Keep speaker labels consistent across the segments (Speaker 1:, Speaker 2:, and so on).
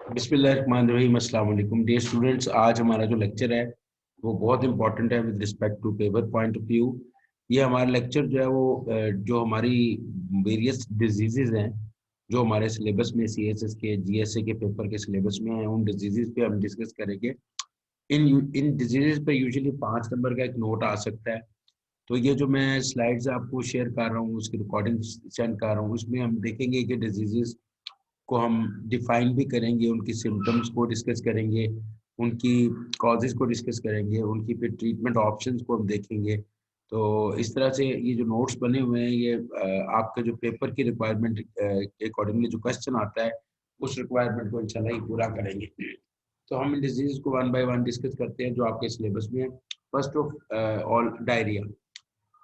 Speaker 1: बिस्मिल्लाहिर्रहमानिर्रहीम, अस्सलाम वालेकुम डियर स्टूडेंट्स। आज हमारा जो लेक्चर है वो बहुत इंपॉर्टेंट है with respect to paper point of view. ये हमारा लेक्चर जो है वो जो हमारी वेरियस डिजीजेज हैं जो हमारे सिलेबस में सीएसएस के जीएसए के पेपर के सिलेबस में हैं, उन डिजीजेज पे हम डिस्कस करेंगे। इन इन डिजीजेज पे यूजुअली 5 नंबर का एक नोट आ सकता है। तो ये जो मैं स्लाइड्स आपको शेयर कर रहा हूँ, उसकी रिकॉर्डिंग सेंड कर रहा हूँ, उसमें हम देखेंगे कि डिजीजेज को हम डिफाइन भी करेंगे, उनकी सिम्टम्स को डिस्कस करेंगे, उनकी कॉजेज को डिस्कस करेंगे, उनकी फिर ट्रीटमेंट ऑप्शंस को हम देखेंगे। तो इस तरह से ये जो नोट्स बने हुए हैं ये आपके जो पेपर की रिक्वायरमेंट के अकॉर्डिंगली जो क्वेश्चन आता है उस रिक्वायरमेंट को इंशाल्लाह ही पूरा करेंगे। तो हम इन डिजीज को वन बाय वन डिस्कस करते हैं जो आपके सिलेबस में है। First of all, diarrhoea.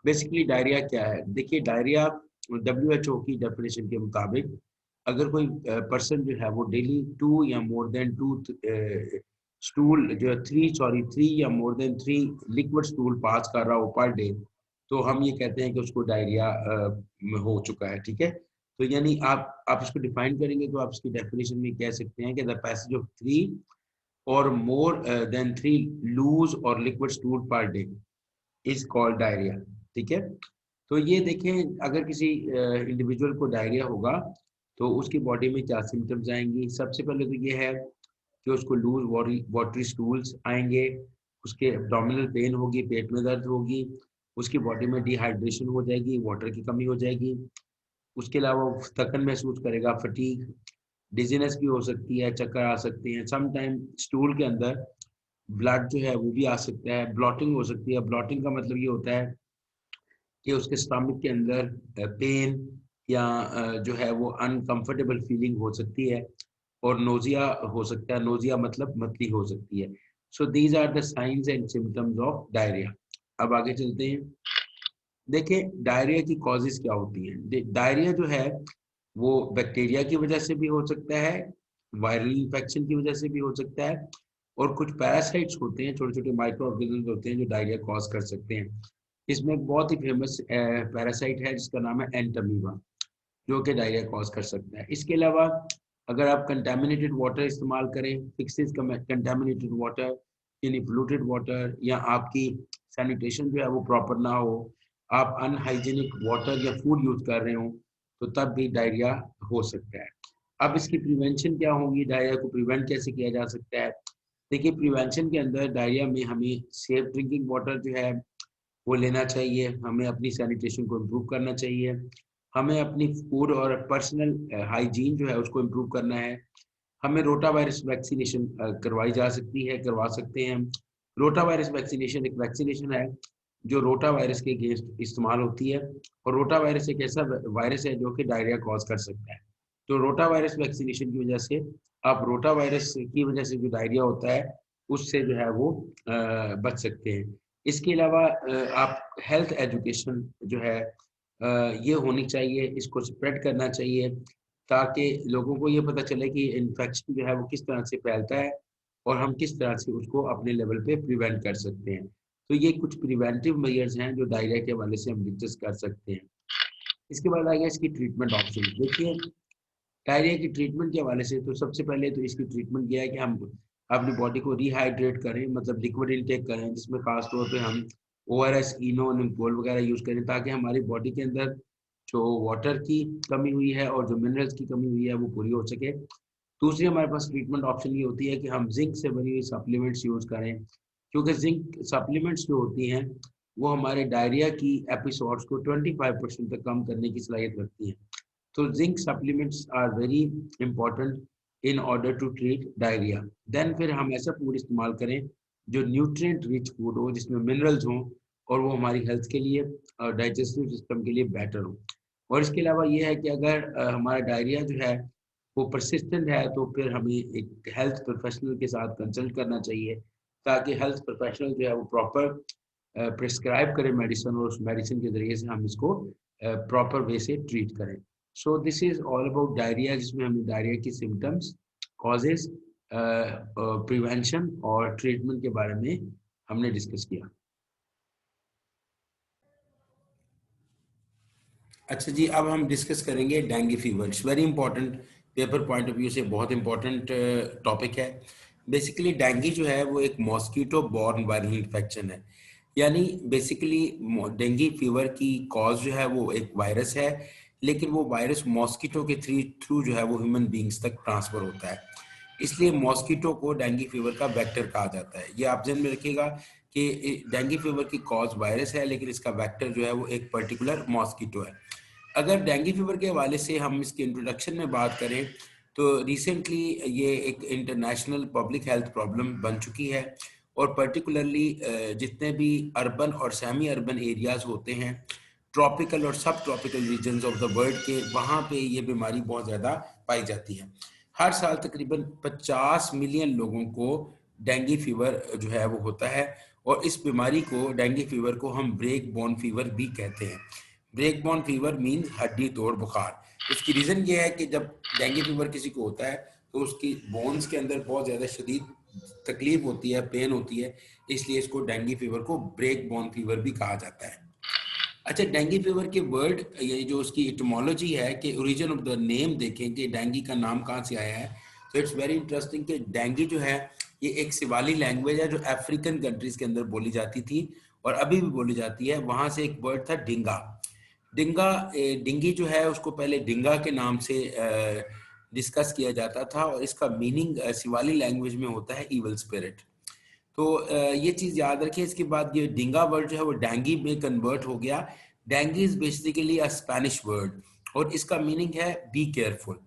Speaker 1: Basically diarrhoea क्या है? देखिए, डायरिया WHO की डेफिनेशन के मुताबिक अगर कोई पर्सन जो है वो डेली 2 या मोर देन 2 स्टूल जो है 3 लिक्विड स्टूल पास कर रहा हो पर डे, तो हम ये कहते हैं कि उसको डायरिया हो चुका है। ठीक है, तो यानी आप इसको डिफाइन करेंगे तो आप इसकी डेफिनेशन में कह सकते हैं कि the passage of 3 or more than 3 loose और liquid stool per day is called diarrhoea. ठीक है, तो ये देखें, अगर किसी इंडिविजुअल को डायरिया होगा तो उसकी बॉडी में क्या सिम्टम्स आएंगी। सबसे पहले तो ये है कि उसको लूज वाटरी स्टूल्स आएंगे, उसके एब्डोमिनल पेन होगी, पेट में दर्द होगी, उसकी बॉडी में डिहाइड्रेशन हो जाएगी, वाटर की कमी हो जाएगी। उसके अलावा वो थकन महसूस करेगा, फटीग, डिजीनेस भी हो सकती है, चक्कर आ सकते हैं। सम टाइम स्टूल के अंदर ब्लड जो है वो भी आ सकता है, ब्लॉटिंग हो सकती है। ब्लॉटिंग का मतलब ये होता है कि उसके स्टमक के अंदर पेन या जो है वो अनकंफर्टेबल फीलिंग हो सकती है, और नोजिया हो सकता है। नोजिया मतलब मतली हो सकती है। So these are the signs and symptoms of diarrhoea. अब आगे चलते हैं। देखिए, डायरिया की कॉजेज क्या होती हैं। डायरिया जो है वो बैक्टीरिया की वजह से भी हो सकता है, वायरल इन्फेक्शन की वजह से भी हो सकता है, और कुछ पैरासाइट्स होते हैं, छोटे छोटे माइक्रो ऑर्गेनिज्म होते हैं जो डायरिया कॉज कर सकते हैं। इसमें एक बहुत ही फेमस पैरासाइट है जिसका नाम है एंटमीबा, जो कि डायरिया कॉज कर सकता है। इसके अलावा अगर आप कंटेमिनेटेड वाटर इस्तेमाल करें, फिक्सेस कंटेमिनेटेड वाटर, यानी पोल्यूटेड वाटर, या आपकी सैनिटेशन जो है वो प्रॉपर ना हो, आप अनहाइजीनिक वाटर या फूड यूज कर रहे हो, तो तब भी डायरिया हो सकता है। अब इसकी प्रिवेंशन क्या होगी, डायरिया को प्रिवेंट कैसे किया जा सकता है? देखिए, प्रिवेंशन के अंदर डायरिया में हमें सेफ ड्रिंकिंग वाटर जो है वो लेना चाहिए, हमें अपनी सैनिटेशन को इम्प्रूव करना चाहिए, हमें अपनी फूड और पर्सनल हाइजीन जो है उसको इम्प्रूव करना है। हमें रोटा वायरस वैक्सीनेशन करवाई जा सकती है, करवा सकते हैं। रोटा वायरस वैक्सीनेशन एक वैक्सीनेशन है जो रोटा वायरस के अगेंस्ट इस्तेमाल होती है, और रोटा वायरस एक ऐसा वायरस है जो कि डायरिया कॉज कर सकता है। तो रोटा वायरस वैक्सीनेशन की वजह से आप रोटा वायरस की वजह से जो डायरिया होता है उससे जो है वो बच सकते हैं। इसके अलावा आप हेल्थ एजुकेशन जो है ये होनी चाहिए, इसको स्प्रेड करना चाहिए, ताकि लोगों को ये पता चले कि इन्फेक्शन जो है वो किस तरह से फैलता है और हम किस तरह से उसको अपने लेवल पे प्रिवेंट कर सकते हैं। तो ये कुछ प्रिवेंटिव मेजर्स हैं जो डायरिया के हवाले से हम डिस्कस कर सकते हैं। इसके बाद आ गया इसकी ट्रीटमेंट ऑप्शन। देखिए, डायरिया की ट्रीटमेंट के हवाले से तो सबसे पहले तो इसकी ट्रीटमेंट यह है कि हम अपनी बॉडी को रिहाइड्रेट करें, मतलब लिक्विड इनटेक करें, जिसमें खास तौर पे हम ORS, इनो, निम्कोल वगैरह यूज़ करें, ताकि हमारी बॉडी के अंदर जो वाटर की कमी हुई है और जो मिनरल्स की कमी हुई है वो पूरी हो सके। दूसरी हमारे पास ट्रीटमेंट ऑप्शन ये होती है कि हम जिंक से बनी हुई सप्लीमेंट्स यूज़ करें, क्योंकि जिंक सप्लीमेंट्स जो होती हैं वो हमारे डायरिया की एपिसोड्स को 25% तक कम करने की सलाहियत रखती हैं। So zinc supplements are very important in order to treat diarrhea. Then फिर हम ऐसा फूड इस्तेमाल करें जो न्यूट्रिएंट रिच फूड हो, जिसमें मिनरल्स हों, और वो हमारी हेल्थ के लिए और डाइजेस्टिव सिस्टम के लिए बेटर हो। और इसके अलावा ये है कि अगर हमारा डायरिया जो है वो परसिस्टेंट है तो फिर हमें एक हेल्थ प्रोफेशनल के साथ कंसल्ट करना चाहिए, ताकि हेल्थ प्रोफेशनल जो है वो प्रॉपर प्रिस्क्राइब करें मेडिसिन, और उस मेडिसिन के ज़रिए से हम इसको प्रॉपर वे से ट्रीट करें। सो this is all about diarrhoea, जिसमें हमने डायरिया की सिम्टम्स, कॉजेज, प्रिवेंशन और ट्रीटमेंट के बारे में हमने डिस्कस किया। अच्छा जी, अब हम डिस्कस करेंगे dengue fever. It's very important paper point of view से बहुत इंपॉर्टेंट टॉपिक है। बेसिकली डेंगू जो है वो एक मॉस्कीटो बॉर्न वायरल इन्फेक्शन है, यानी बेसिकली डेंगू फीवर की कॉज जो है वो एक वायरस है, लेकिन वो वायरस मॉस्कीटो के थ्रू जो है वो ह्यूमन बींग्स तक ट्रांसफर होता है। इसलिए मॉस्कीटो को डेंगू फीवर का वेक्टर कहा जाता है। ये आप ध्यान में रखिएगा कि डेंगू फीवर की कॉज वायरस है, लेकिन इसका वेक्टर जो है वो एक पर्टिकुलर मॉस्कीटो है। अगर डेंगू फीवर के हवाले से हम इसके इंट्रोडक्शन में बात करें तो रिसेंटली ये एक इंटरनेशनल पब्लिक हेल्थ प्रॉब्लम बन चुकी है, और पर्टिकुलरली जितने भी अर्बन और सेमी अर्बन एरियाज होते हैं, ट्रॉपिकल और subtropical regions of the world के, वहाँ पे ये बीमारी बहुत ज़्यादा पाई जाती है। हर साल तकरीबन 50 मिलियन लोगों को डेंगू फीवर जो है वो होता है, और इस बीमारी को, डेंगू फीवर को, हम ब्रेक बोन फीवर भी कहते हैं। ब्रेक बोन फीवर मीन्स हड्डी तोड़ बुखार। इसकी रीज़न ये है कि जब डेंगू फीवर किसी को होता है तो उसकी बोन्स के अंदर बहुत ज़्यादा शदीद तकलीफ होती है, पेन होती है, इसलिए इसको डेंगू फीवर को ब्रेक बोन फीवर भी कहा जाता है। अच्छा, डेंगू फीवर के वर्ड, ये जो उसकी इटमोलॉजी है कि ओरिजिन ऑफ द नेम देखें कि डेंगू का नाम कहाँ से आया है, तो इट्स वेरी इंटरेस्टिंग कि डेंगू जो है ये एक सिवाली लैंग्वेज है जो अफ्रीकन कंट्रीज के अंदर बोली जाती थी और अभी भी बोली जाती है। वहाँ से एक वर्ड था डिंगा। डिंगा, डिंगी जो है उसको पहले डिंगा के नाम से डिस्कस किया जाता था, और इसका मीनिंग सिवाली लैंग्वेज में होता है इवल स्पिरिट। तो ये चीज़ याद रखिए। इसके बाद ये डिंगा वर्ड जो है वो डेंगी में कन्वर्ट हो गया। Dinghy is basically a Spanish word, और इसका मीनिंग है be careful.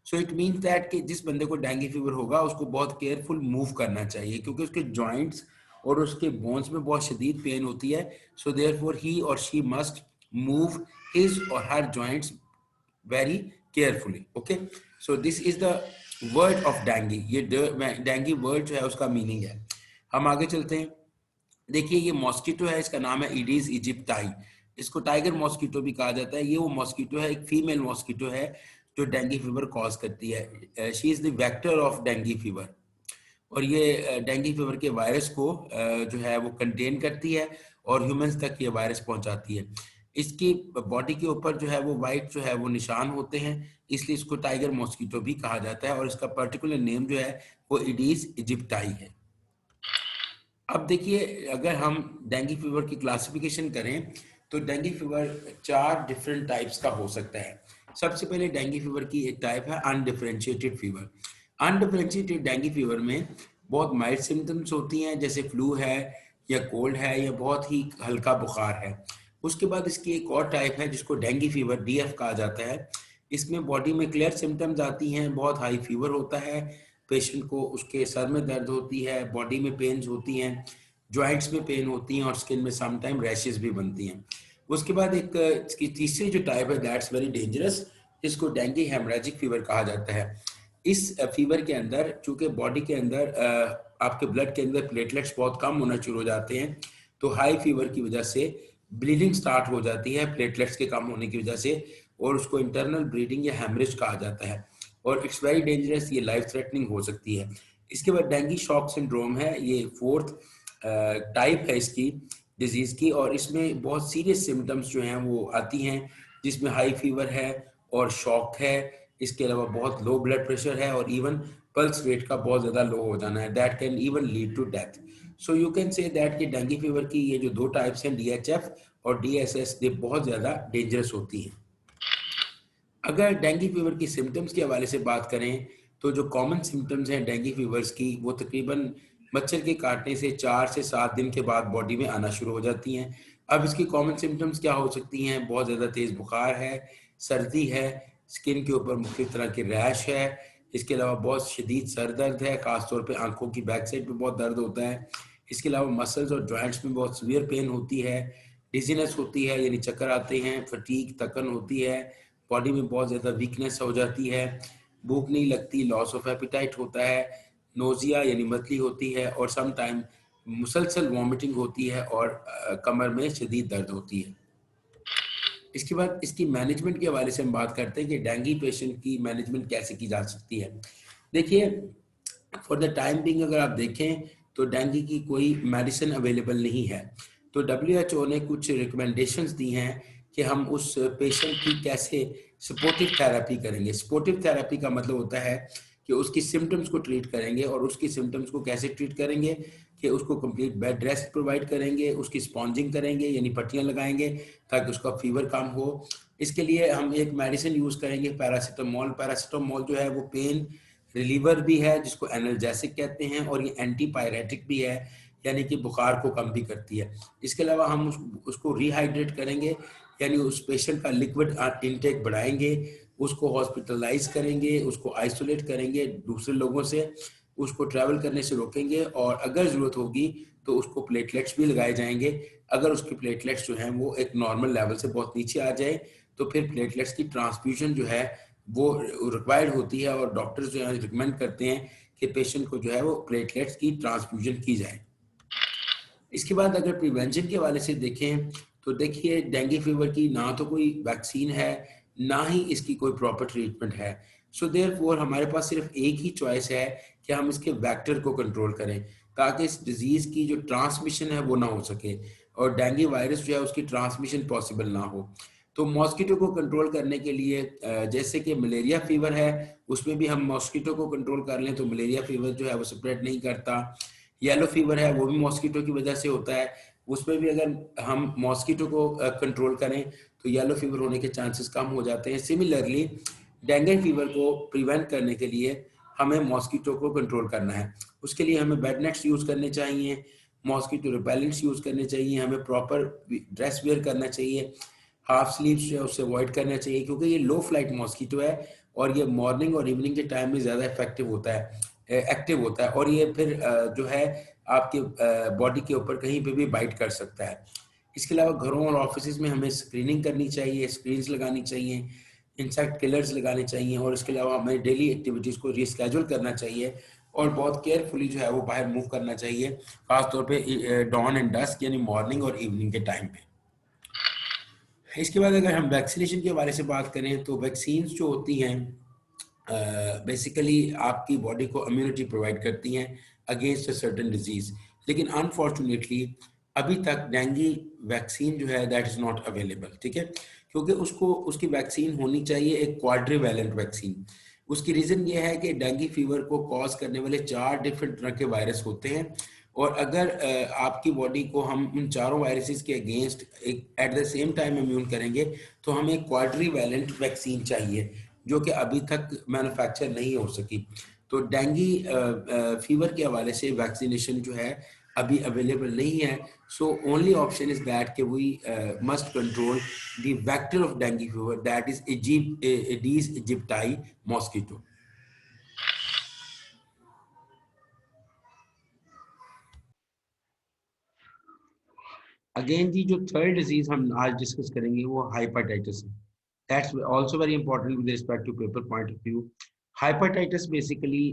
Speaker 1: So it means that कि जिस बंदे को डेंगू फीवर होगा उसको बहुत केयरफुल मूव करना चाहिए, क्योंकि उसके जॉइंट्स और उसके बोन्स में बहुत शदीद पेन होती है। सो देयरफॉर ही और she must move his or her joints very carefully. Okay, so this is the word of dengue. ये डेंगू वर्ड जो है उसका मीनिंग है। हम आगे चलते हैं। देखिए, ये मॉस्किटो है, इसका नाम है ईडीज इजिप्टाई। इसको टाइगर मॉस्किटो भी कहा जाता है। ये वो मॉस्किटो है, एक फीमेल मॉस्किटो है जो डेंगू फीवर कॉज करती है। She is the vector of dengue fever, और ये डेंगू फीवर के वायरस को जो है वो कंटेन करती है और ह्यूमंस तक ये वायरस पहुंचाती है। इसकी बॉडी के ऊपर जो है वो वाइट जो है वो निशान होते हैं, इसलिए इसको टाइगर मॉस्किटो भी कहा जाता है, और इसका पर्टिकुलर नेम जो है वो ईडीज इजिप्टाई है। अब देखिए, अगर हम डेंगू फीवर की क्लासिफिकेशन करें तो डेंगू फीवर 4 डिफरेंट टाइप्स का हो सकता है। सबसे पहले डेंगू फीवर की एक टाइप है undifferentiated fever. Undifferentiated dengue fever में बहुत माइल्ड सिम्टम्स होती हैं, जैसे फ्लू है या कोल्ड है या बहुत ही हल्का बुखार है। उसके बाद इसकी एक और टाइप है जिसको डेंगू फीवर डीएफ कहा जाता है। इसमें बॉडी में क्लियर सिम्टम्स आती हैं, बहुत हाई फीवर होता है, पेशेंट को उसके सर में दर्द होती है, बॉडी में पेन्स होती हैं, जॉइंट्स में पेन होती हैं, और स्किन में सम टाइम रैशेस भी बनती हैं। उसके बाद एक इसकी तीसरी जो टाइप है, दैट्स वेरी डेंजरस, जिसको डेंगू हेमरेजिक फीवर कहा जाता है। इस फीवर के अंदर चूंकि बॉडी के अंदर आपके ब्लड के अंदर प्लेटलेट्स बहुत कम होना शुरू हो जाते हैं, तो हाई फीवर की वजह से ब्लीडिंग स्टार्ट हो जाती है प्लेटलेट्स के कम होने की वजह से, और उसको इंटरनल ब्लीडिंग या हेमरेज कहा जाता है, और इट्स वेरी डेंजरस, ये लाइफ थ्रेटनिंग हो सकती है। इसके बाद डेंगू शॉक सिंड्रोम है, ये 4th टाइप है इसकी डिजीज़ की, और इसमें बहुत सीरियस सिम्टम्स जो हैं वो आती हैं, जिसमें हाई फीवर है और शॉक है। इसके अलावा बहुत लो ब्लड प्रेशर है, और इवन पल्स रेट का बहुत ज़्यादा लो हो जाना है, that can even lead to death. So you can say that कि डेंगू फीवर की ये जो 2 टाइप्स हैं, डीएचएफ और डीएसएस, ये बहुत ज़्यादा डेंजरस होती हैं। अगर डेंगू फीवर की सिम्टम्स के हवाले से बात करें तो जो कॉमन सिम्टम्स हैं डेंगू फीवर्स की, वो तकरीबन मच्छर के काटने से 4 से 7 दिन के बाद बॉडी में आना शुरू हो जाती हैं। अब इसकी कॉमन सिम्टम्स क्या हो सकती हैं? बहुत ज़्यादा तेज़ बुखार है, सर्दी है, स्किन के ऊपर मुख्तलिफ तरह के रैश है, इसके अलावा बहुत शदीद सर दर्द है, ख़ासतौर पर आँखों की बैक साइड पर बहुत दर्द होता है। इसके अलावा मसल्स और जॉइंट्स में बहुत सीवियर पेन होती है, डिजीनेस होती है यानी चक्कर आते हैं, फटीग थकन होती है, बॉडी में बहुत ज़्यादा वीकनेस हो जाती है, भूख नहीं लगती, लॉस ऑफ एपिटाइट होता है, नोजिया यानी मतली होती है, और सम टाइम मुसलसल वॉमिटिंग होती है, और कमर में शदीद दर्द होती है। इसके बाद इसकी मैनेजमेंट के हवाले से हम बात करते हैं कि डेंगू पेशेंट की मैनेजमेंट कैसे की जा सकती है। देखिए, फॉर द टाइम बिंग अगर आप देखें तो डेंगू की कोई मेडिसिन अवेलेबल नहीं है, तो WHO ने कुछ रिकमेंडेशंस दी हैं कि हम उस पेशेंट की कैसे सपोर्टिव थेरेपी करेंगे। सपोर्टिव थेरेपी का मतलब होता है कि उसकी सिम्टम्स को ट्रीट करेंगे, और उसकी सिम्टम्स को कैसे ट्रीट करेंगे कि उसको कंप्लीट बेड रेस्ट प्रोवाइड करेंगे, उसकी स्पॉन्जिंग करेंगे यानी पट्टियाँ लगाएंगे ताकि उसका फीवर कम हो। इसके लिए हम एक मेडिसिन यूज़ करेंगे पैरासीटामोल। पैरासीटामोल जो है वो पेन रिलीवर भी है जिसको एनाल्जेसिक कहते हैं, और ये एंटीपायरेटिक भी है यानी कि बुखार को कम भी करती है। इसके अलावा हम उसको रिहाइड्रेट करेंगे यानी उस पेशेंट का लिक्विड इनटेक बढ़ाएंगे, उसको हॉस्पिटलाइज करेंगे, उसको आइसोलेट करेंगे दूसरे लोगों से, उसको ट्रैवल करने से रोकेंगे, और अगर ज़रूरत होगी तो उसको प्लेटलेट्स भी लगाए जाएंगे। अगर उसके प्लेटलेट्स जो हैं वो एक नॉर्मल लेवल से बहुत नीचे आ जाए तो फिर प्लेटलेट्स की ट्रांसफ्यूजन जो है वो रिक्वायर्ड होती है, और डॉक्टर्स जो है रिकमेंड करते हैं कि पेशेंट को जो है वो प्लेटलेट्स की ट्रांसफ्यूजन की जाए। इसके बाद अगर प्रिवेंशन के हवाले से देखें तो देखिए डेंगू फीवर की ना तो कोई वैक्सीन है, ना ही इसकी कोई प्रॉपर ट्रीटमेंट है। सो देयरफॉर हमारे पास सिर्फ एक ही चॉइस है कि हम इसके वेक्टर को कंट्रोल करें ताकि इस डिजीज़ की जो ट्रांसमिशन है वो ना हो सके, और डेंगू वायरस जो है उसकी ट्रांसमिशन पॉसिबल ना हो। तो मॉस्किटो को कंट्रोल करने के लिए जैसे कि मलेरिया फीवर है उसमें भी हम मॉस्किटो को कंट्रोल कर लें तो मलेरिया फीवर जो है वो स्प्रेड नहीं करता। येलो फीवर है वो भी मॉस्किटो की वजह से होता है, उसमें भी अगर हम मॉस्किटो को कंट्रोल करें तो येलो फीवर होने के चांसेस कम हो जाते हैं। सिमिलरली डेंगू फीवर को प्रिवेंट करने के लिए हमें मॉस्किटो को कंट्रोल करना है। उसके लिए हमें बेड नेट्स यूज़ करने चाहिए, मॉस्किटो रिपेलेंट्स यूज़ करने चाहिए, हमें प्रॉपर ड्रेस वेयर करना चाहिए, हाफ स्लीव्स जो है उससे अवॉइड करना चाहिए क्योंकि ये लो फ्लाइट मॉस्किटो है और ये मॉर्निंग और इवनिंग के टाइम में ज़्यादा इफेक्टिव होता है, एक्टिव होता है, और ये फिर जो है आपके बॉडी के ऊपर कहीं पे भी बाइट कर सकता है। इसके अलावा घरों और ऑफिस में हमें स्क्रीनिंग करनी चाहिए, स्क्रीन्स लगानी चाहिए, इंसेक्ट किलर्स लगाने चाहिए, और इसके अलावा हमें डेली एक्टिविटीज़ को रिस्केड्यूल करना चाहिए और बहुत केयरफुली जो है वो बाहर मूव करना चाहिए, खासतौर पे डॉन एंड डस्क यानी मॉर्निंग और इवनिंग के टाइम पे। इसके बाद अगर हम वैक्सीनेशन के बारे से बात करें तो वैक्सीन्स जो होती हैं बेसिकली आपकी बॉडी को इम्यूनिटी प्रोवाइड करती हैं अगेंस्ट अ सर्टेन डिजीज़, लेकिन अनफॉर्चुनेटली अभी तक डेंगू वैक्सीन जो है दैट इज़ नॉट अवेलेबल, ठीक है, क्योंकि उसको उसकी वैक्सीन होनी चाहिए एक क्वाड्रीवैलेंट वैक्सीन। उसकी रीज़न ये है कि डेंगू फीवर को कॉज करने वाले 4 डिफरेंट तरह के वायरस होते हैं, और अगर आपकी बॉडी को हम उन चारों वायरसेस के against at the same time immune करेंगे तो हमें एक क्वाड्रीवैलेंट वैक्सीन चाहिए जो कि अभी तक मैन्युफैक्चर नहीं हो सकी। तो डेंगू फीवर के हवाले से वैक्सीनेशन जो है अभी अवेलेबल नहीं है। So only option is that कि we must control the vector of dengue fever that is Aedes aegypti mosquito. Again जी जो थर्ड डिजीज हम आज डिस्कस करेंगे वो हाइपेटाइटिस है। That's also very important with respect to paper point of view. Hepatitis basically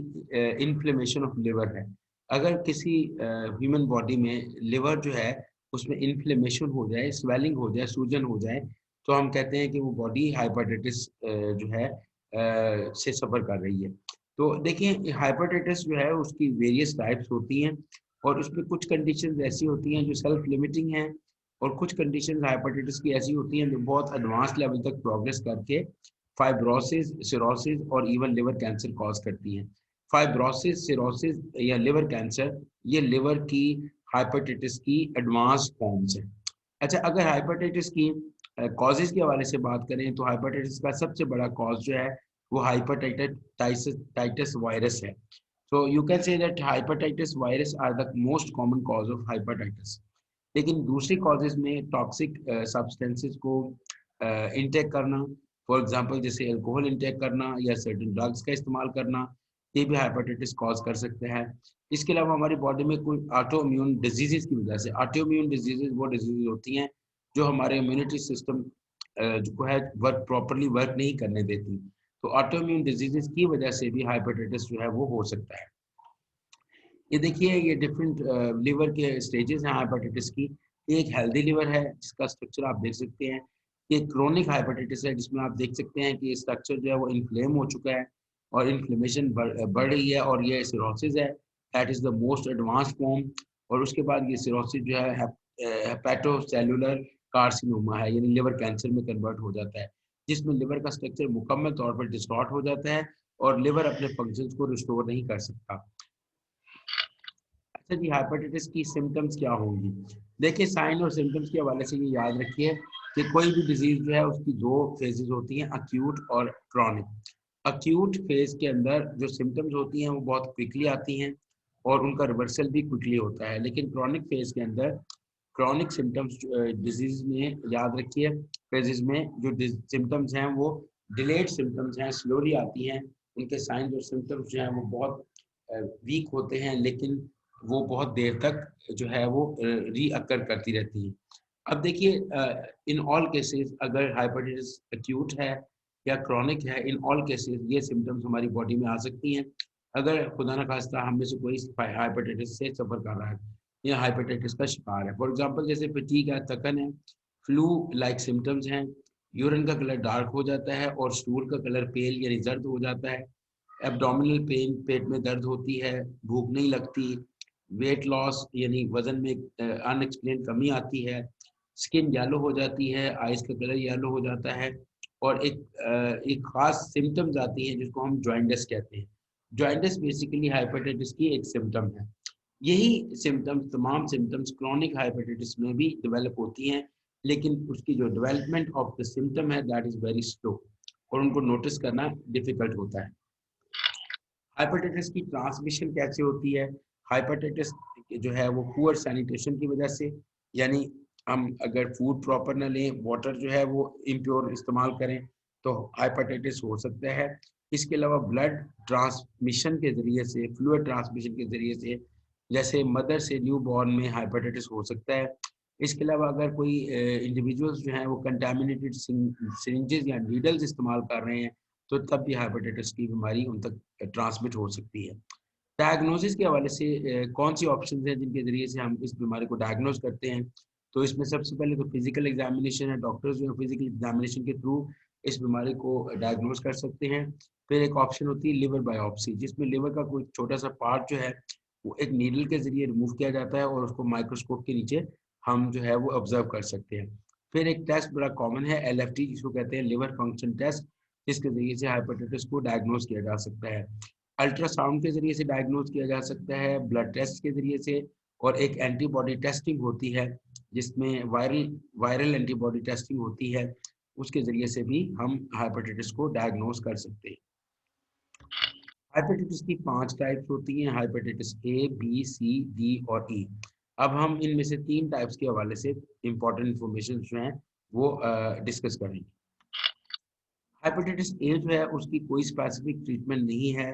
Speaker 1: inflammation of liver है। अगर किसी ह्यूमन बॉडी में लिवर जो है उसमें इन्फ्लेमेशन हो जाए, स्वेलिंग हो जाए, सूजन हो जाए, तो हम कहते हैं कि वो बॉडी हाइपेटाइटिस जो है से सफ़र कर रही है। तो देखिए हाइपेटाइटिस जो है उसकी वेरियस टाइप्स होती हैं, और उसमें कुछ कंडीशंस ऐसी होती हैं जो सेल्फ लिमिटिंग हैं, और कुछ कंडीशंस हाइपेटाइटिस की ऐसी होती हैं जो बहुत एडवांस लेवल तक प्रोग्रेस करके फाइब्रोसिस, सिरोसिस और इवन लिवर कैंसर कॉज करती हैं। फाइब्रोसिस, सिरोसिस या लिवर कैंसर ये लिवर की हाइपेटाइटिस की एडवांस फॉर्म्स हैं। अच्छा, अगर हाइपेटाइटिस की कॉजेज के हवाले से बात करें तो हाइपेटाइटिस का सबसे बड़ा कॉज जो है वो हाइपेटाइटिस वायरस है। So you can say that hepatitis virus are the most common cause of hepatitis. लेकिन दूसरी कॉजेज में टॉक्सिक सब्सटेंसेस को इनटेक करना, फॉर एग्जांपल जैसे अल्कोहल इनटेक करना या सर्टेन ड्रग्स का इस्तेमाल करना, ये भी हेपेटाइटिस कॉज कर सकते हैं। इसके अलावा हमारी बॉडी में कोई ऑटो इम्यून डिजीजेस की वजह से, ऑटो इम्यून डिजीजेस वो डिजीजेस होती हैं जो हमारे इम्यूनिटी सिस्टम को है वर्क प्रॉपरली वर्क नहीं करने देती, तो ऑटो इम्यून डिजीजेस की वजह से भी हेपेटाइटिस जो है वो हो सकता है। ये देखिए ये डिफरेंट लिवर के स्टेजेस हैं हाइपेटाइटिस की। एक हेल्दी लिवर है जिसका स्ट्रक्चर आप देख सकते हैं। ये क्रोनिक हाइपेटाइटिस है जिसमें आप देख सकते हैं कि स्ट्रक्चर जो है वो इन्फ्लेम हो चुका है और इन्फ्लेमेशन बढ़ रही है, और ये सिरोसिस है, that is the most advance form. और उसके बाद ये सिरोसिस जो है हेपेटोसेलुलर कार्सिनोमा है, यानी लिवर कैंसर में कन्वर्ट हो जाता है, जिसमें लिवर का स्ट्रक्चर मुकम्मल तौर पर डिस्टॉर्ट हो जाता है और लिवर अपने फंक्शंस को रिस्टोर नहीं कर सकता। अच्छा जी, हेपेटाइटिस की सिम्टम्स क्या होंगी? देखिए, साइन और सिम्टम्स के हवाले से ये याद रखिए कि कोई भी डिजीज जो है उसकी दो फेजेस होती हैं, अक्यूट और क्रॉनिक। अक्यूट फेज के अंदर जो सिम्टम्स होती हैं वो बहुत क्विकली आती हैं और उनका रिवर्सल भी क्विकली होता है, लेकिन क्रॉनिक फेज के अंदर क्रॉनिक सिम्टम्स डिजीज में याद रखिए, फेजेस में जो सिम्टम्स हैं वो डिलेड सिम्टम्स हैं, स्लोली आती हैं, उनके साइन और सिम्टम्स जो हैं वो बहुत वीक होते हैं, लेकिन वो बहुत देर तक जो है वो रीअकर करती रहती हैं। अब देखिए, इन ऑल केसेस अगर हाइपेटाइटिस एक्यूट है या क्रॉनिक है, इन ऑल केसेस ये सिम्टम्स हमारी बॉडी में आ सकती हैं। अगर खुदा न खास्ता हम में से कोई हाइपेटाइटिस से सफ़र कर रहा है या हाइपेटाइटिस का शिकार है, फॉर एग्जांपल जैसे फटीग है, थकन है, फ्लू लाइक सिम्टम्स हैं, यूरिन का कलर डार्क हो जाता है और स्टूल का कलर पेल यानी जर्द हो जाता है, एब्डोमिनल पेन, पेट में दर्द होती है, भूख नहीं लगती, वेट लॉस यानी वजन में अनएक्सप्लेन कमी आती है, स्किन येलो हो जाती है, आइज का कलर येलो हो जाता है, और एक खास सिम्टम्स आती हैं जिसको हम जॉइंटिस कहते हैं। जॉइंटिस बेसिकली हाइपेटाइटिस की एक सिम्टम है। यही सिम्टम्स, तमाम सिम्टम्स क्रॉनिक हाइपेटाइटिस में भी डेवलप होती हैं, लेकिन उसकी जो डेवलपमेंट ऑफ द सिम्टम है दैट इज़ वेरी स्लो और उनको नोटिस करना डिफिकल्ट होता है। हाइपेटाइटिस की ट्रांसमिशन कैसे होती है? हाइपेटाइटिस जो है वो पुअर सैनिटेशन की वजह से, यानी हम अगर फूड प्रॉपर ना लें, वाटर जो है वो इम्प्योर इस्तेमाल करें, तो हाइपेटाइटिस हो सकता है। इसके अलावा ब्लड ट्रांसमिशन के ज़रिए से, फ्लूइड ट्रांसमिशन के ज़रिए से, जैसे मदर से न्यू बॉर्न में हाइपेटाइटिस हो सकता है। इसके अलावा अगर कोई इंडिविजुअल्स जो हैं वो कंटामिनेटेड सिरिंजेस या नीडल्स इस्तेमाल कर रहे हैं, तो तब भी हेपेटाइटिस की बीमारी उन तक ट्रांसमिट हो सकती है। डायग्नोसिस के हवाले से कौन सी ऑप्शन हैं जिनके ज़रिए से हम इस बीमारी को डायग्नोज करते हैं? तो इसमें सबसे पहले तो फिजिकल एग्जामिनेशन है, डॉक्टर्स जो है फिजिकल एग्जामिनेशन के थ्रू इस बीमारी को डायग्नोज कर सकते हैं। फिर एक ऑप्शन होती है लिवर बायोप्सी, जिसमें लिवर का कोई छोटा सा पार्ट जो है वो एक नीडल के ज़रिए रिमूव किया जाता है और उसको माइक्रोस्कोप के नीचे हम जो है वो ऑब्जर्व कर सकते हैं। फिर एक टेस्ट बड़ा कॉमन है, LFT, जिसको कहते हैं लिवर फंक्शन टेस्ट, जिसके ज़रिए से हेपेटाइटिस को डायग्नोज किया जा सकता है। अल्ट्रासाउंड के ज़रिए से डायग्नोज किया जा सकता है, ब्लड टेस्ट के ज़रिए से, और एक एंटीबॉडी टेस्टिंग होती है जिसमें वायरल एंटीबॉडी टेस्टिंग होती है, उसके ज़रिए से भी हम हेपेटाइटिस को डायग्नोज कर सकते हैं। हेपेटाइटिस की 5 टाइप्स होती हैं, hepatitis A, B, C, D और E। अब हम इनमें से 3 टाइप्स के हवाले से इंपॉर्टेंट इंफॉर्मेशन जो हैं वो डिस्कस करेंगे। हेपेटाइटिस ए जो है उसकी कोई स्पेसिफिक ट्रीटमेंट नहीं है,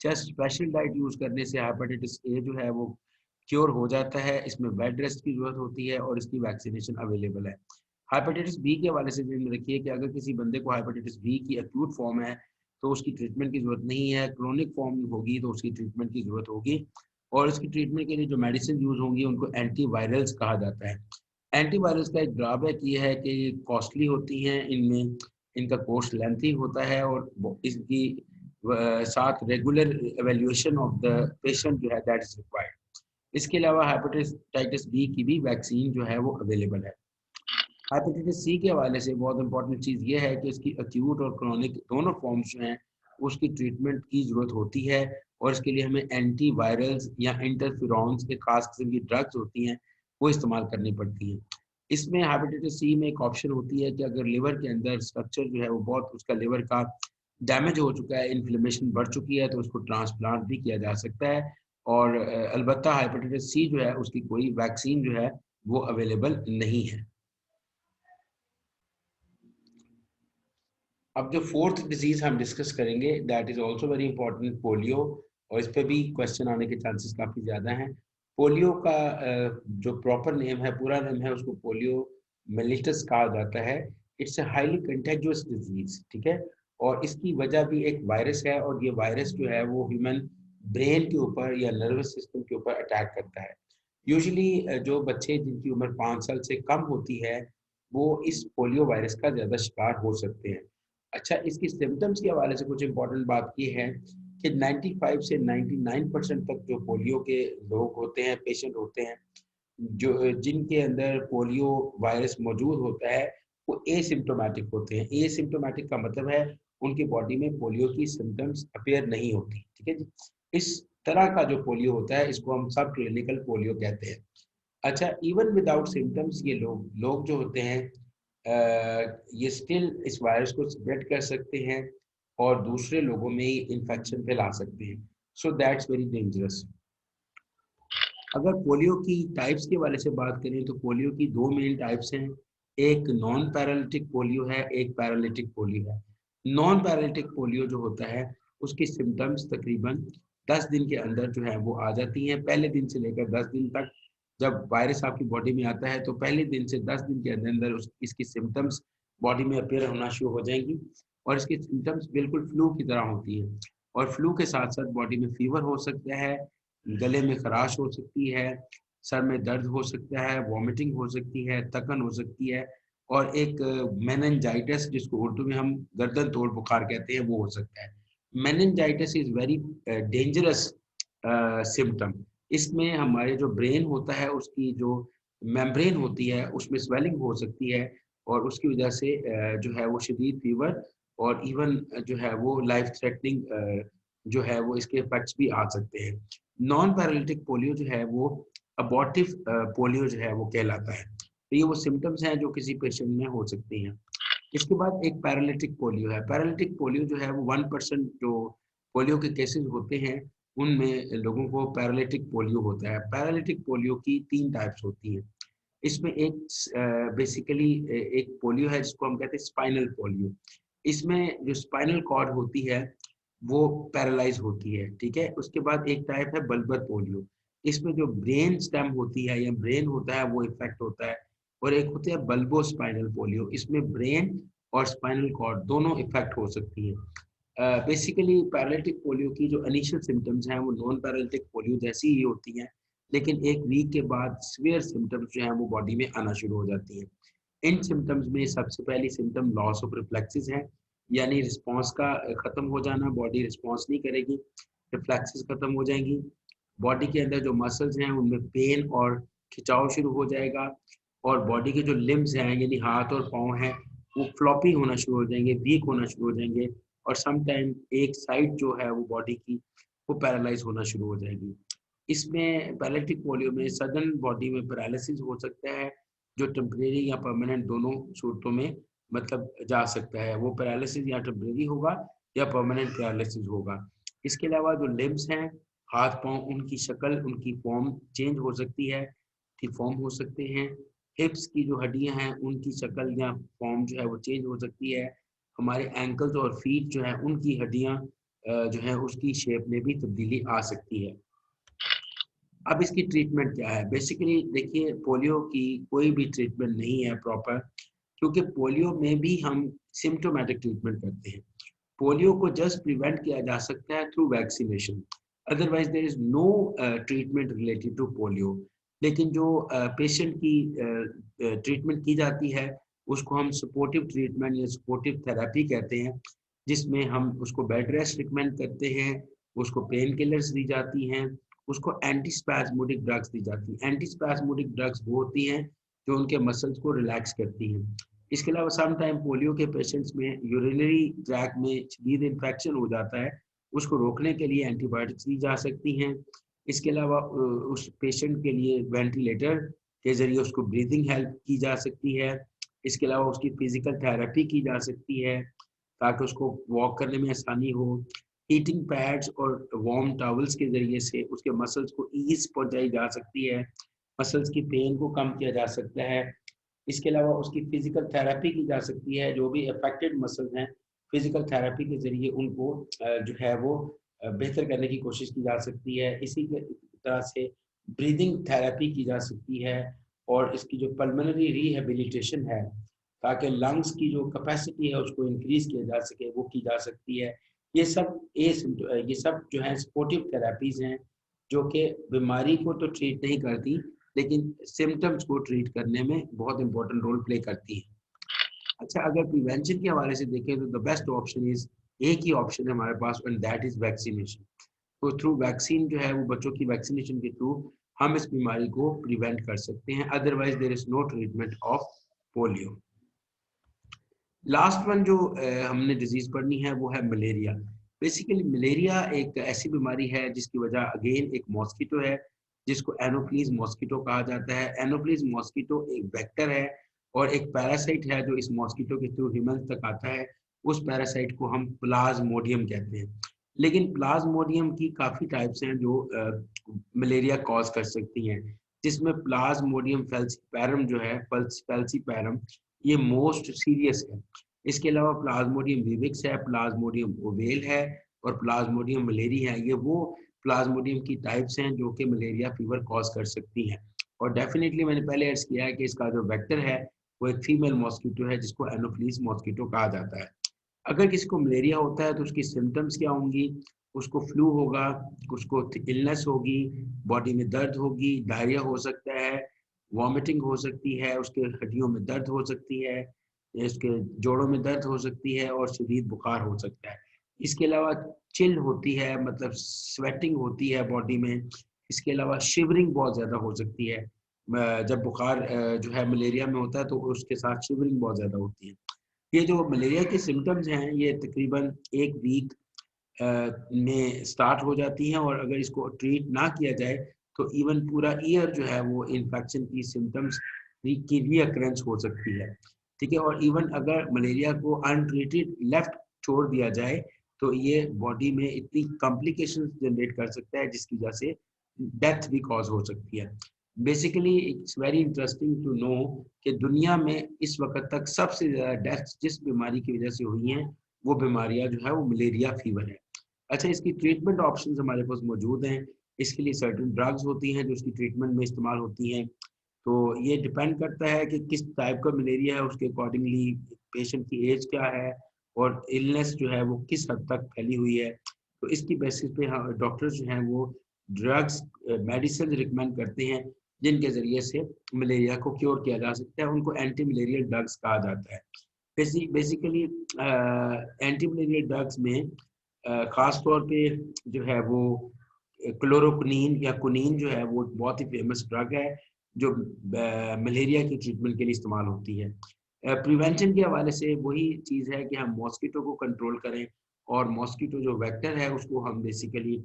Speaker 1: जस्ट स्पेशल डाइट यूज़ करने से हेपेटाइटिस ए जो है वो क्योर हो जाता है। इसमें बेड रेस्ट की ज़रूरत होती है और इसकी वैक्सीनेशन अवेलेबल है। हेपेटाइटिस बी के हवाले से ध्यान रखिए कि अगर किसी बंदे को हेपेटाइटिस बी की एक्यूट फॉर्म है तो उसकी ट्रीटमेंट की ज़रूरत नहीं है, क्रोनिक फॉर्म होगी तो उसकी ट्रीटमेंट की ज़रूरत होगी, और इसकी ट्रीटमेंट के लिए जो मेडिसिन यूज़ होंगी उनको एंटीवायरल्स कहा जाता है। एंटीवायरस का एक ड्रॉबैक ये है कि ये कॉस्टली होती हैं, इनमें इनका कोर्स लेंथी होता है और इसकी साथ regular evaluation of the patient जो है दैट इज रिक्वायर्ड। इसके अलावा हेपेटाइटिस बी की भी वैक्सीन जो है वो अवेलेबल है। हेपेटाइटिस सी के हवाले से बहुत इंपॉर्टेंट चीज़ ये है कि इसकी एक्यूट और क्रॉनिक दोनों फॉर्म्स जो हैं उसकी ट्रीटमेंट की ज़रूरत होती है, और इसके लिए हमें एंटीवायरल्स या इंटरफेरॉन्स के खास किस्म की ड्रग्स होती हैं वो इस्तेमाल करनी पड़ती हैं। इसमें हेपेटाइटिस सी में एक ऑप्शन होती है कि अगर लिवर के अंदर स्ट्रक्चर जो है वो बहुत, उसका लिवर का डैमेज हो चुका है, इन्फ्लेमेशन बढ़ चुकी है, तो उसको ट्रांसप्लांट भी किया जा सकता है। और अलबत्ता हेपेटाइटिस सी जो है उसकी कोई वैक्सीन जो है वो अवेलेबल नहीं है। अब जो फोर्थ डिजीज हम डिस्कस करेंगे that is also very important, polio, और इस पे भी क्वेश्चन आने के चांसेस काफ़ी ज़्यादा हैं। पोलियो का जो प्रॉपर नेम है, पूरा नेम है, उसको पोलियो मेलिटस कहा जाता है। It's a highly contagious disease, ठीक है, और इसकी वजह भी एक वायरस है, और ये वायरस जो है वो ह्यूमन ब्रेन के ऊपर या नर्वस सिस्टम के ऊपर अटैक करता है। यूजुअली जो बच्चे जिनकी उम्र 5 साल से कम होती है वो इस पोलियो वायरस का ज़्यादा शिकार हो सकते हैं। अच्छा, इसकी सिम्टम्स के हवाले से कुछ इम्पोर्टेंट बात ये है कि 95 से 99% तक जो पोलियो के लोग होते हैं, पेशेंट होते हैं, जो जिनके अंदर पोलियो वायरस मौजूद होता है वो एसिम्टोमेटिक होते हैं। एसिम्टोमेटिक का मतलब है उनकी बॉडी में पोलियो की सिम्टम्स अपीयर नहीं होती, ठीक है जी। इस तरह का जो पोलियो होता है इसको हम सब क्लिनिकल पोलियो कहते हैं। अच्छा, इवन विदाउट सिम्टम्स ये लोग जो होते हैं ये स्टिल इस वायरस को स्प्रेड कर सकते हैं और दूसरे लोगों में इन्फेक्शन फैला सकते हैं। So that's very dangerous. अगर पोलियो की टाइप्स के वाले से बात करें तो पोलियो की दो मेन टाइप्स हैं। एक नॉन पैरालिटिक पोलियो है, एक पैरालिटिक पोलियो है। नॉन पैरालिटिक पोलियो जो होता है उसकी सिम्टम्स तकरीबन 10 दिन के अंदर जो है वो आ जाती हैं। पहले दिन से लेकर 10 दिन तक जब वायरस आपकी बॉडी में आता है तो पहले दिन से 10 दिन के अंदर अंदर इसकी सिम्टम्स बॉडी में अपेयर होना शुरू हो जाएंगी और इसकी सिम्टम्स बिल्कुल फ्लू की तरह होती है। और फ्लू के साथ साथ बॉडी में फीवर हो सकता है, गले में खराश हो सकती है, सर में दर्द हो सकता है, वॉमिटिंग हो सकती है, थकन हो सकती है और एक मेनिंजाइटिस जिसको उर्दू में हम गर्दन तोड़ बुखार कहते हैं वो हो सकता है। Meningitis is very dangerous symptom. इसमें हमारे जो ब्रेन होता है उसकी जो मेम्ब्रेन होती है उसमें स्वेलिंग हो सकती है और उसकी वजह से जो है वो शदीद फीवर और इवन जो है वो लाइफ थ्रेटनिंग जो है वो इसके इफेक्ट्स भी आ सकते हैं। नॉन पैरालिटिक पोलियो जो है वो अबॉर्टिव पोलियो जो है वो कहलाता है। तो ये वो सिम्टम्स हैं जो किसी पेशेंट में हो सकती हैं। इसके बाद एक पैरालिटिक पोलियो है। पैरालिटिक पोलियो जो है वो 1% जो पोलियो के केसेस होते हैं उनमें लोगों को पैरालिटिक पोलियो होता है। पैरालिटिक पोलियो की 3 टाइप्स होती हैं। इसमें एक बेसिकली एक पोलियो है जिसको हम कहते हैं स्पाइनल पोलियो। इसमें जो स्पाइनल कॉर्ड होती है वो पैरालाइज होती है, ठीक है। उसके बाद एक टाइप है बल्बर पोलियो। इसमें जो ब्रेन स्टेम होती है या ब्रेन होता है वो इफेक्ट होता है। और एक होता है बल्बो स्पाइनल पोलियो, इसमें ब्रेन और स्पाइनल कॉर्ड दोनों इफेक्ट हो सकती है। बेसिकली पैरालिटिक पोलियो की जो इनिशियल सिम्टम्स हैं वो नॉन पैरालिटिक पोलियो जैसी ही होती हैं, लेकिन एक वीक के बाद सीवियर सिम्टम्स जो हैं वो बॉडी में आना शुरू हो जाती हैं। इन सिम्टम्स में सबसे पहली सिम्टम लॉस ऑफ रिफ्लेक्सेस है, यानी रिस्पांस का खत्म हो जाना, बॉडी रिस्पांस नहीं करेगी, रिफ्लेक्सेस खत्म हो जाएंगी। बॉडी के अंदर जो मसल्स हैं उनमें पेन और खिंचाव शुरू हो जाएगा और बॉडी के जो लिम्स हैं यानी हाथ और पाँव हैं वो फ्लॉपी होना शुरू हो जाएंगे, वीक होना शुरू हो जाएंगे और सम टाइम एक साइड जो है वो बॉडी की वो पैरालाइज होना शुरू हो जाएगी। इसमें पैरालिटिक पोलियो में सडन बॉडी में पैरालिसिस हो सकता है जो टेम्परेरी या परमानेंट दोनों सूरतों में मतलब जा सकता है। वो पैरालिसिस या टेम्परेरी होगा या परमानेंट पैरालिसिस होगा। इसके अलावा जो लिम्स हैं, हाथ पाँव, उनकी शक्ल, उनकी फॉर्म चेंज हो सकती है, डिफॉर्म हो सकते हैं। हिप्स की जो हड्डियां हैं उनकी शक्ल या फॉर्म जो है वो चेंज हो सकती है। हमारे एंकल्स और फीट जो है उनकी हड्डियां जो है उसकी शेप में भी तब्दीली आ सकती है। अब इसकी ट्रीटमेंट क्या है? बेसिकली देखिए, पोलियो की कोई भी ट्रीटमेंट नहीं है प्रॉपर, क्योंकि पोलियो में भी हम सिम्टोमेटिक ट्रीटमेंट करते हैं। पोलियो को जस्ट प्रिवेंट किया जा सकता है through vaccination, otherwise there is no treatment related to polio. लेकिन जो पेशेंट की ट्रीटमेंट की जाती है उसको हम सपोर्टिव ट्रीटमेंट या सपोर्टिव थेरेपी कहते हैं, जिसमें हम उसको बेड रेस्ट रिकमेंड करते हैं, उसको पेन किलर्स दी जाती हैं, उसको एंटीस्पैस्मोडिक ड्रग्स दी जाती हैं। एंटीस्पैस्मोडिक ड्रग्स वो होती हैं जो उनके मसल्स को रिलैक्स करती हैं। इसके अलावा सम टाइम पोलियो के पेशेंट्स में यूरिनरी ट्रैक में शदीद इन्फेक्शन हो जाता है, उसको रोकने के लिए एंटीबायोटिक्स दी जा सकती हैं। इसके अलावा उस पेशेंट के लिए वेंटिलेटर के ज़रिए उसको ब्रीदिंग हेल्प की जा सकती है। इसके अलावा उसकी फिजिकल थेरेपी की जा सकती है ताकि उसको वॉक करने में आसानी हो। हीटिंग पैड्स और वार्म टॉवल्स के ज़रिए से उसके मसल्स को ईज पहुंचाई जा सकती है, मसल्स की पेन को कम किया जा सकता है। इसके अलावा उसकी फिजिकल थेरेपी की जा सकती है, जो भी अफेक्टेड मसल्स हैं फिजिकल थेरेपी के ज़रिए उनको जो है वो बेहतर करने की कोशिश की जा सकती है। इसी के तरह से ब्रीदिंग थेरेपी की जा सकती है और इसकी जो पल्मोनरी रिहेबिलिटेशन है ताकि लंग्स की जो कैपेसिटी है उसको इंक्रीज किया जा सके वो की जा सकती है। ये सब जो है सपोर्टिव थेरेपीज हैं जो कि बीमारी को तो ट्रीट नहीं करती लेकिन सिम्टम्स को ट्रीट करने में बहुत इंपॉर्टेंट रोल प्ले करती है। अच्छा, अगर प्रिवेंशन के हवाले से देखें तो द बेस्ट ऑप्शन इज, एक ही ऑप्शन है हमारे पास, एंड दैट इज वैक्सीनेशन। तो थ्रू वैक्सीन जो है वो बच्चों की वैक्सीनेशन के थ्रू हम इस बीमारी को प्रिवेंट कर सकते हैं। Otherwise there is no treatment of polio. Last one जो हमने डिजीज पढ़नी है वो है मलेरिया। बेसिकली मलेरिया एक ऐसी बीमारी है जिसकी वजह अगेन एक मॉस्किटो है, जिसको एनोफ्लीज मॉस्किटो कहा जाता है। एनोफ्लीज मॉस्किटो एक वेक्टर है और एक पैरासाइट है जो इस मॉस्किटो के थ्रू ह्यूमन तक आता है। उस पैरासाइट को हम प्लाज्मोडियम कहते हैं। लेकिन प्लाज्मोडियम की काफ़ी टाइप्स हैं जो मलेरिया कॉज कर सकती हैं, जिसमें प्लाज्मोडियम फेल्सीपैरम जो है, फेल्सीपैरम, ये मोस्ट सीरियस है। इसके अलावा प्लाज्मोडियम विविक्स है, प्लाज्मोडियम ओवेल है और प्लाज्मोडियम मलेरी है। ये वो प्लाज्मोडियम की टाइप्स हैं जो कि मलेरिया फीवर कॉज कर सकती हैं। और डेफिनेटली मैंने पहले अर्ज किया है कि इसका जो वेक्टर है वो एक फीमेल मॉस्किटो है जिसको एनोफ्लीज मॉस्किटो कहा जाता है। अगर किसी को मलेरिया होता है तो उसकी सिम्टम्स क्या होंगी? उसको फ्लू होगा, उसको इलनेस होगी, बॉडी में दर्द होगी, डायरिया हो सकता है, वॉमिटिंग हो सकती है, उसके हड्डियों में दर्द हो सकती है, इसके जोड़ों में दर्द हो सकती है और शदीद बुखार हो सकता है। इसके अलावा चिल होती है, मतलब स्वेटिंग होती है बॉडी में। इसके अलावा शिवरिंग बहुत ज़्यादा हो सकती है। जब बुखार जो है मलेरिया में होता है तो उसके साथ शिवरिंग बहुत ज़्यादा होती है। ये जो मलेरिया के सिम्टम्स हैं ये तकरीबन 1 वीक में स्टार्ट हो जाती हैं और अगर इसको ट्रीट ना किया जाए तो इवन पूरा ईयर जो है वो इन्फेक्शन की सिम्टम्स की रीअकरेंस हो सकती है। ठीक है, और इवन अगर मलेरिया को अनट्रीटेड लेफ्ट छोड़ दिया जाए तो ये बॉडी में इतनी कॉम्प्लिकेशंस जनरेट कर सकता है जिसकी वजह से डेथ भी कॉज हो सकती है। Basically it's very interesting to know कि दुनिया में इस वक्त तक सबसे ज़्यादा डेथ्स जिस बीमारी की वजह से हुई हैं वो बीमारियां जो है वो मलेरिया फीवर है। अच्छा, इसकी ट्रीटमेंट ऑप्शंस हमारे पास मौजूद हैं। इसके लिए सर्टेन ड्रग्स होती हैं जो उसकी ट्रीटमेंट में इस्तेमाल होती हैं। तो ये डिपेंड करता है कि किस टाइप का मलेरिया है, उसके अकॉर्डिंगली पेशेंट की एज क्या है और इलनेस जो है वो किस हद तक फैली हुई है। तो इसकी बेसिस पे हाँ डॉक्टर्स जो हैं वो ड्रग्स मेडिसिन रिकमेंड करते हैं जिनके ज़रिए से मलेरिया को क्योर किया जा सकता है। उनको एंटी मलेरियल ड्रग्स कहा जाता है। बेसिकली एंटी मलेरियल ड्रग्स में ख़ास तौर पे जो है वो क्लोरोक्विनीन या कुनीन जो है वो बहुत ही फेमस ड्रग है जो मलेरिया की ट्रीटमेंट के लिए इस्तेमाल होती है। प्रिवेंशन के हवाले से वही चीज़ है कि हम मॉस्किटो को कंट्रोल करें और मॉस्किटो जो वेक्टर है उसको हम बेसिकली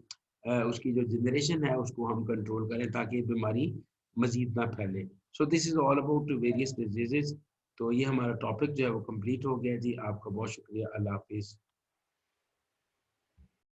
Speaker 1: उसकी जो जनरेशन है उसको हम कंट्रोल करें ताकि बीमारी मजीद ना फैले। So this is all about various diseases. तो ये हमारा टॉपिक जो है वो कंप्लीट हो गया जी। आपका बहुत शुक्रिया। अल्लाह हाफिज़।